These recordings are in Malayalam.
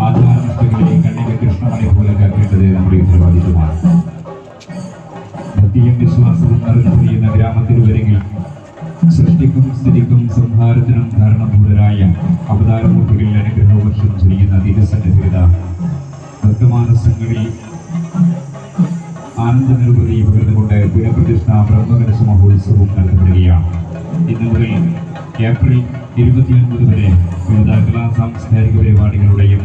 ആചാരനിഷ്ഠകളെ കണ്ണിലെ കൃഷ്ണമണി പോലെ കാക്കേണ്ടത് നമ്മുടെ ഉത്തരവാദിത്വമാണ്. ഭക്തിയും വിശ്വാസവും നിറഞ്ഞുപൊഴിയുന്ന ഗ്രാമത്തിലുവരെങ്കിൽ സൃഷ്ടിക്കും സ്ഥിതിക്കും സംഹാരത്തിനും കാരണഭൂതരായ അവതാരമൂർത്തികളിൽ അനുഗ്രഹവർഷം ചൊരിയുന്ന തിരുസന്നിധിത ഭക്തമാനസങ്ങളിൽ ആനന്ദ നിർവൃതി പകർന്നുകൊണ്ട് പുനഃപ്രതിഷ്ഠ ബ്രഹ്മകലശ മഹോത്സവവും നടത്തപ്പെടുകയാണ്. ഇന്ന് മുതൽ ഏപ്രിൽ 29 വരെ വിവിധ കലാ സാംസ്കാരിക പരിപാടികളുടെയും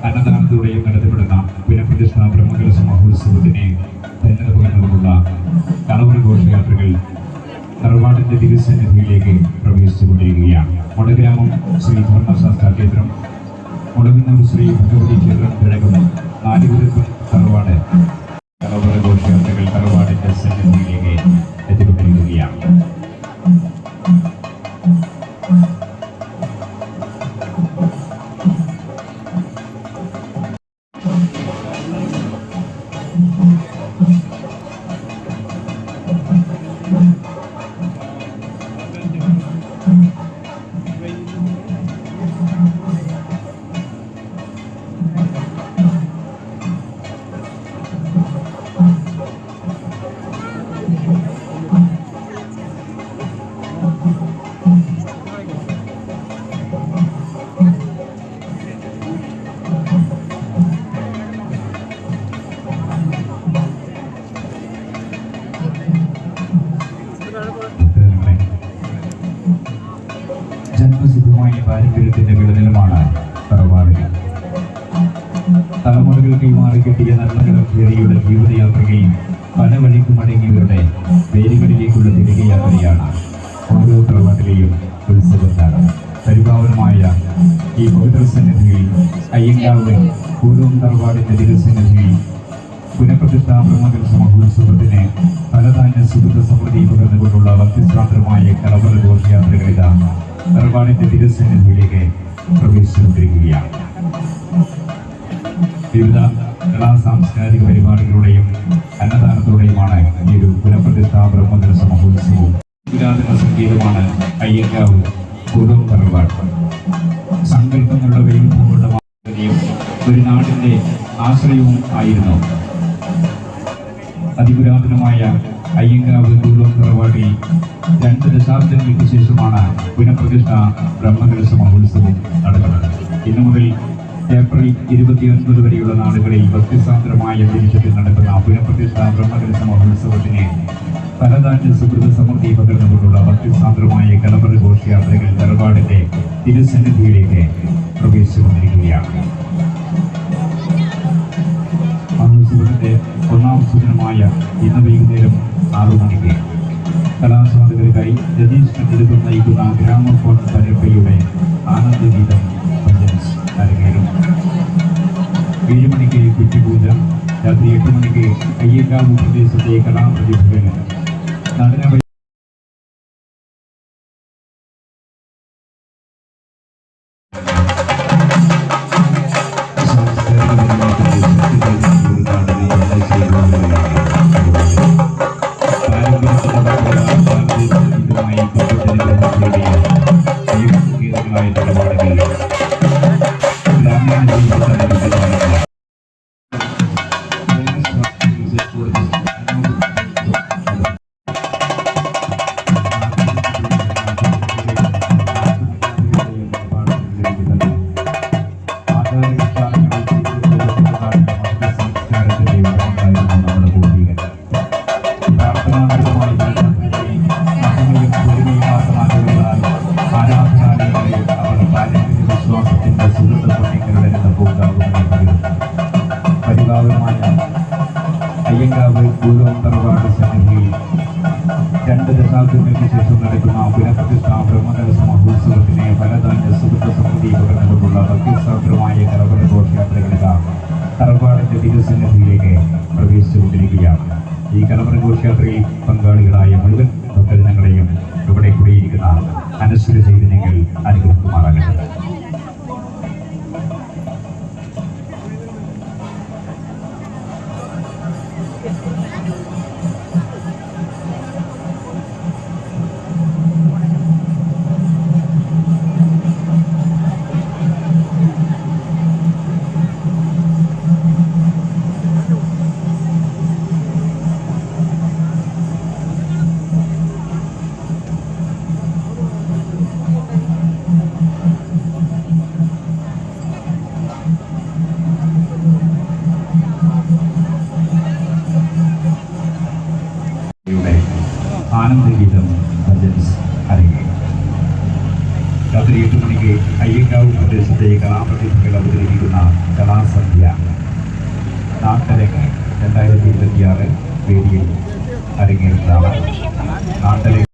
അന്നദാനത്തോടെയും നടത്തപ്പെടുന്ന പുനഃപ്രതിഷ്ഠ ബ്രഹ്മകലശ മഹോത്സവത്തിന് ധന്യത പകർന്നുകൊണ്ടുള്ള കളവറ ഘോഷയാത്രകൾ തറവാടിന്റെ തിരുസന്നിധിയിലേക്ക് പ്രവേശിച്ചുകൊണ്ടിരിക്കുകയാണ്. മുടഗ്രാമം ശ്രീ ധർമ്മശാസ്ത്ര ക്ഷേത്രം, മുടങ്ങന്നൂർ ശ്രീ ഭഗവതി ക്ഷേത്രം കിഴക്കും നാലുപുരത്തും തറവാട് കളവറ ഘോഷയാത്രകൾ തറവാടിന്റെ സന്നിധിയിലേക്ക് എത്തിക്കൊണ്ടിരിക്കുകയാണ്. ജന്മസിദ്ധമായ പാരമ്പര്യത്തിന്റെ വിളനിലമാണ് തറവാടുകൾ. തലമുറകൾ കൈമാറി കിട്ടിയ നന്മകളും ധീരയുടെ ജീവിതയാത്രയിൽ പല വഴിക്കും അടങ്ങിയവരുടെ വേരുകളിലേക്കുള്ള തിരികെ യാത്രയാണ് ഓരോ തറവാട്ടിലെയും ഉത്സവത്താണ്. പരിപാവനമായ ഈ പവിത്ര സന്നിധിയിൽ അയ്യങ്കാവ് പൂർവം തറവാടിന്റെ തിരുസന്നിധിയിൽ പുനഃപ്രതിഷ്ഠ ബ്രഹ്മകലശ മഹോത്സവത്തിന് ഫലധാന്യ സുഹൃത സമൃദ്ധി പകർന്നുകൊണ്ടുള്ള ഭക്തിസാന്ദ്രമായ കളവറ ഘോഷയാത്രകളിതാ തറവാടിന്റെ തിരുസന്നിധിയിലേക്ക് പ്രവേശിച്ചുകൊണ്ടിരിക്കുകയാണ്. വിവിധ കലാ സാംസ്കാരിക പരിപാടികളുടെയും അന്നദാനത്തോടെയുമാണ് ഈ ഒരു പുനഃപ്രതിഷ്ഠ ബ്രഹ്മകലശ മഹോത്സവവും. പുരാതന സംഗീതമാണ് അയ്യങ്കാവ് പൂർവം തറവാട്. സങ്കല്പങ്ങളുടെ വേരുകളുടെ മാതൃകയും ഒരു നാടിന്റെ ആശ്രയവും ആയിരുന്നു. അതിപുരാതനമായ അയ്യങ്കാവ് പൂർവം തറവാടിൽ 2 ദശാബ്ദങ്ങൾക്ക് ശേഷമാണ് പുനഃപ്രതിഷ്ഠ ബ്രഹ്മകലശ മഹോത്സവം നടക്കുന്നത്. ഇന്നു മുതൽ ഏപ്രിൽ 29 വരെയുള്ള നാളുകളിൽ ഭക്തിസാന്ദ്രമായ അന്തരീക്ഷത്തിൽ നടക്കുന്ന പുനഃപ്രതിഷ്ഠ ബ്രഹ്മകലശ മഹോത്സവത്തിന് ഫലധാന്യ സുഹൃത സമൃദ്ധി പകർന്നുകൊണ്ടുള്ള ഭക്തിസാന്ദ്രമായ കളവറ ഘോഷയാത്രകൾ തറവാടിന്റെ തിരുസന്നിധിയിലേക്ക് പ്രവേശിച്ചുകൊണ്ടിരിക്കുകയാണ്. മഹോത്സവത്തിന്റെ 1ാം സൂചനമായ ഇന്ന് വൈകുന്നേരം 6 മണിക്ക് കലാസ്വാദകർക്കായി രതീഷ് നേതൃത്വം നയിക്കുന്ന ഗ്രാമഫോൺ പരമ്പരയുടെ ആനന്ദഗീതം ഭജൻസ് അരങ്ങേറും. 7 മണിക്ക് കുറ്റിപൂജ, രാത്രി 8 മണിക്ക് അയ്യങ്കാവ് പ്രദേശത്തെ കലാപ്രതിഭകൾ നടന അയ്യങ്കാവ് പൂർവം തറവാട് സന്നിധിയിൽ 2 ദശാബ്ദങ്ങൾക്ക് ശേഷം നടക്കുന്ന പുനഃപ്രതിഷ്ഠ ബ്രഹ്മകലശ മഹോത്സവത്തിന് ഫലധാന്യ സുഹൃത സമൃദ്ധി പകർന്നുകൊണ്ടുള്ള ഭക്തിസാന്ദ്രമായ കളവറ ഘോഷയാത്രകളിത തറവാടിന്റെ തിരുസന്നിധിയിലേക്ക് പ്രവേശിച്ചുകൊണ്ടിരിക്കുകയാണ്. ഈ കളവറ ഘോഷയാത്രയിൽ പങ്കാളികളായ മുഴുവൻ ഭക്തജനങ്ങളെയും ഇവിടെ കൂടിയിരിക്കുന്ന അനശ്വര ചൈതന്യങ്ങൾ അനുഗ്രഹിക്കുമാറാകട്ടെ. ആനന്ദഗീതം ഭജൻസ് അരങ്ങേറും. രാത്രി 8 മണിക്ക് അയ്യങ്കാവ് പ്രദേശത്തെ കലാപ്രതിഭകൾ അവതരിപ്പിക്കുന്ന കലാസന്ധ്യ നാട്ടരങ്ങ് 2026 വേദിയിൽ അരങ്ങേറുന്നതാണ്. നാട്ടരങ്ങ്